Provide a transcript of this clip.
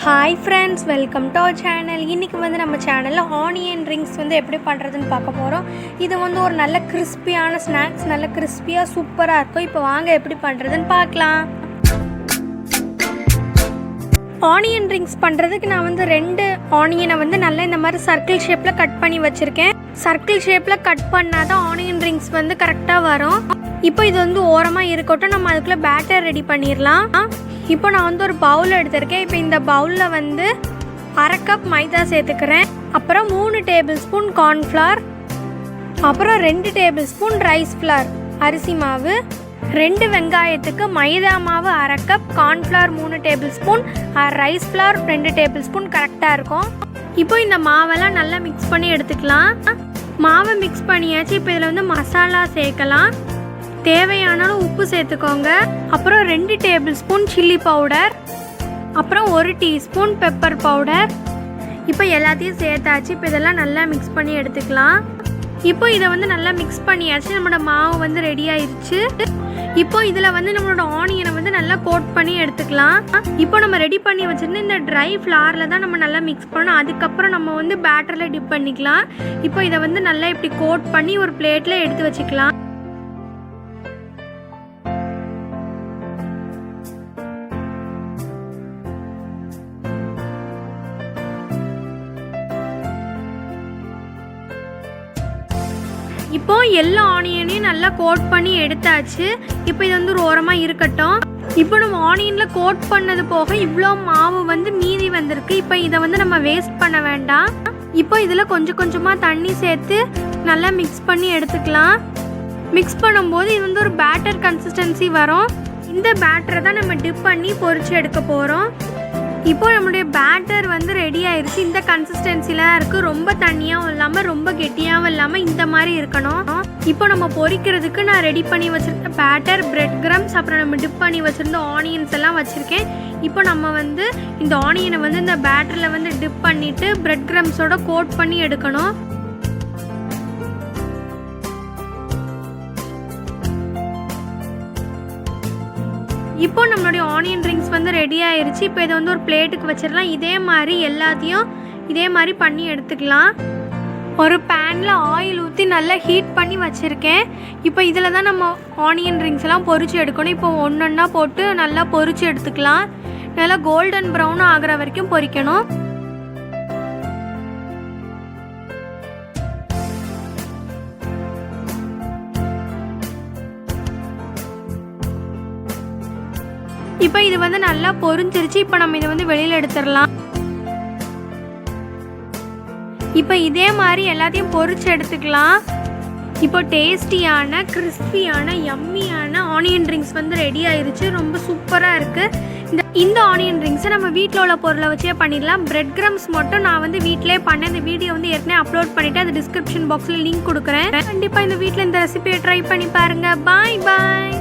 Hi friends, welcome to our channel. இன்னைக்கு வந்து நம்ம சேனல்ல ஆனியன் ரிங்ஸ் வந்து எப்படி பண்றதுன்னு பார்க்க போறோம். இது வந்து ஒரு நல்ல கிறிஸ்பியான ஸ்நாக்ஸ், நல்ல கிறிஸ்பியா சூப்பரா இருக்கும். இப்போ வாங்க எப்படி பண்றதுன்னு பார்க்கலாம். ஆனியன் ரிங்ஸ் பண்றதுக்கு நான் வந்து 2 ஆனியனை வந்து நல்லா இந்த மாதிரி சர்க்கிள் ஷேப்ல கட் பண்ணி வச்சிருக்கேன். சர்க்கிள் ஷேப்ல கட் பண்ணாதான் ஆனியன் ரிங்ஸ் வந்து கரெக்டா வரும். இப்போ இது வந்து ஓரமா இருக்கட்டும், நம்ம அதுக்குள்ள பேட்டர் ரெடி பண்ணிடலாம். இப்போ நான் வந்து ஒரு பவுல் எடுத்திருக்கேன். இப்போ இந்த பவுலில் வந்து 1/2 கப் மைதா சேர்த்துக்கிறேன். அப்புறம் 3 டேபிள் ஸ்பூன் கார்ன்ஃப்ளவர், அப்புறம் 2 டேபிள் ஸ்பூன் ரைஸ் ஃப்ளார் அரிசி மாவு, 2 வெங்காயத்துக்கு மைதா மாவு 1/2 cup, cornflour 3 table spoon, rice flower 2 table spoon கரெக்டாக இருக்கும். இப்போ இந்த மாவெல்லாம் நல்லா மிக்ஸ் பண்ணி எடுத்துக்கலாம். மாவை மிக்ஸ் பண்ணியாச்சு. இப்போ இதில் வந்து மசாலா சேர்க்கலாம். தேவையான உப்பு சேர்த்துக்கோங்க. அப்புறம் 2 டேபிள் ஸ்பூன் சில்லி பவுடர், அப்புறம் 1 டீஸ்பூன் பெப்பர் பவுடர். இப்போ எல்லாத்தையும் சேர்த்தாச்சு. இப்போ இதெல்லாம் நல்லா மிக்ஸ் பண்ணி எடுத்துக்கலாம். இப்போ இதை வந்து நல்லா மிக்ஸ் பண்ணியாச்சு. நம்மளோட மாவு வந்து ரெடி ஆயிடுச்சு. இப்போ இதில் வந்து நம்மளோட ஆனியனை வந்து நல்லா கோட் பண்ணி எடுத்துக்கலாம். இப்போ நம்ம ரெடி பண்ணி வச்சுருந்து இந்த ட்ரை ஃப்ளாரில் தான் நம்ம நல்லா மிக்ஸ் பண்ணணும். அதுக்கப்புறம் நம்ம வந்து பேட்டரில் டிப் பண்ணிக்கலாம். இப்போ இதை வந்து நல்லா இப்படி கோட் பண்ணி ஒரு பிளேட்டில் எடுத்து வச்சுக்கலாம். இப்போ எல்லா ஆனியனையும் நல்லா கோட் பண்ணி எடுத்தாச்சு. இப்போ இது வந்து ஒரு ஓரமாக இருக்கட்டும். இப்போ நம்ம ஆனியனில் கோட் பண்ணது போக இவ்வளோ மாவு வந்து மீதி வந்திருக்கு. இப்போ இதை வந்து நம்ம வேஸ்ட் பண்ண வேண்டாம். இப்போ இதில் கொஞ்சம் கொஞ்சமாக தண்ணி சேர்த்து நல்லா மிக்ஸ் பண்ணி எடுத்துக்கலாம். மிக்ஸ் பண்ணும்போது இது வந்து ஒரு பேட்டர் கன்சிஸ்டன்சி வரும். இந்த பேட்டரை தான் நம்ம டிப் பண்ணி பொரிச்சு எடுக்க போகிறோம். இப்போ நம்மளுடைய பேட்டர் வந்து ரெடி ஆயிடுச்சு. இந்த கன்சிஸ்டன்சில இருக்குது. ரொம்ப தண்ணியாகவும் இல்லாமல் ரொம்ப கெட்டியாகவும் இல்லாமல் இந்த மாதிரி இருக்கணும். இப்போ நம்ம பொரிக்கிறதுக்கு நான் ரெடி பண்ணி வச்சுருக்க பேட்டர், பிரெட் கிரம்ஸ், அப்புறம் நம்ம டிப் பண்ணி வச்சுருந்த ஆனியன்ஸ் எல்லாம் வச்சுருக்கேன். இப்போ நம்ம வந்து இந்த ஆனியனை வந்து இந்த பேட்டரில் வந்து டிப் பண்ணிவிட்டு பிரெட் கிரம்ஸோட கோட் பண்ணி எடுக்கணும். இப்போ நம்மளுடைய ஆனியன் ரிங்ஸ் வந்து ரெடி ஆயிடுச்சு. இப்போ இதை வந்து ஒரு பிளேட்டுக்கு வச்சிடலாம். இதே மாதிரி எல்லாத்தையும் இதே மாதிரி பண்ணி எடுத்துக்கலாம். ஒரு பேனில் ஆயில் ஊற்றி நல்லா ஹீட் பண்ணி வச்சுருக்கேன். இப்போ இதில் தான் நம்ம ஆனியன் ரிங்ஸ் எல்லாம் பொரிச்சு எடுக்கணும். இப்போ ஒன்றொன்னா போட்டு நல்லா பொரிச்சு எடுத்துக்கலாம். நல்லா கோல்டன் ப்ரௌன் ஆகிற வரைக்கும் பொரிக்கணும். இப்போ இது வந்து நல்லா பொரிஞ்சிருச்சு. இப்போ நம்ம இதை வந்து வெளியில் எடுத்துடலாம். இப்போ இதே மாதிரி எல்லாத்தையும் பொரிச்சு எடுத்துக்கலாம். இப்போ டேஸ்டியான, கிறிஸ்பியான, யம்மியான ஆனியன் ரிங்ஸ் வந்து ரெடி ஆயிடுச்சு. ரொம்ப சூப்பராக இருக்குது. இந்த ஆனியன் ரிங்ஸை நம்ம வீட்டில் உள்ள பொருளை வச்சே பண்ணிடலாம். பிரெட் கிரம்ஸ் மட்டும் நான் வந்து வீட்டிலே பண்ணேன். இந்த வீடியோ வந்து ஏற்கனவே அப்லோட் பண்ணிவிட்டு அது டிஸ்கிரிப்ஷன் பாக்ஸில் லிங்க் கொடுக்குறேன். கண்டிப்பாக இந்த வீட்டில் இந்த ரெசிபியை ட்ரை பண்ணி பாருங்கள். பாய் பாய்.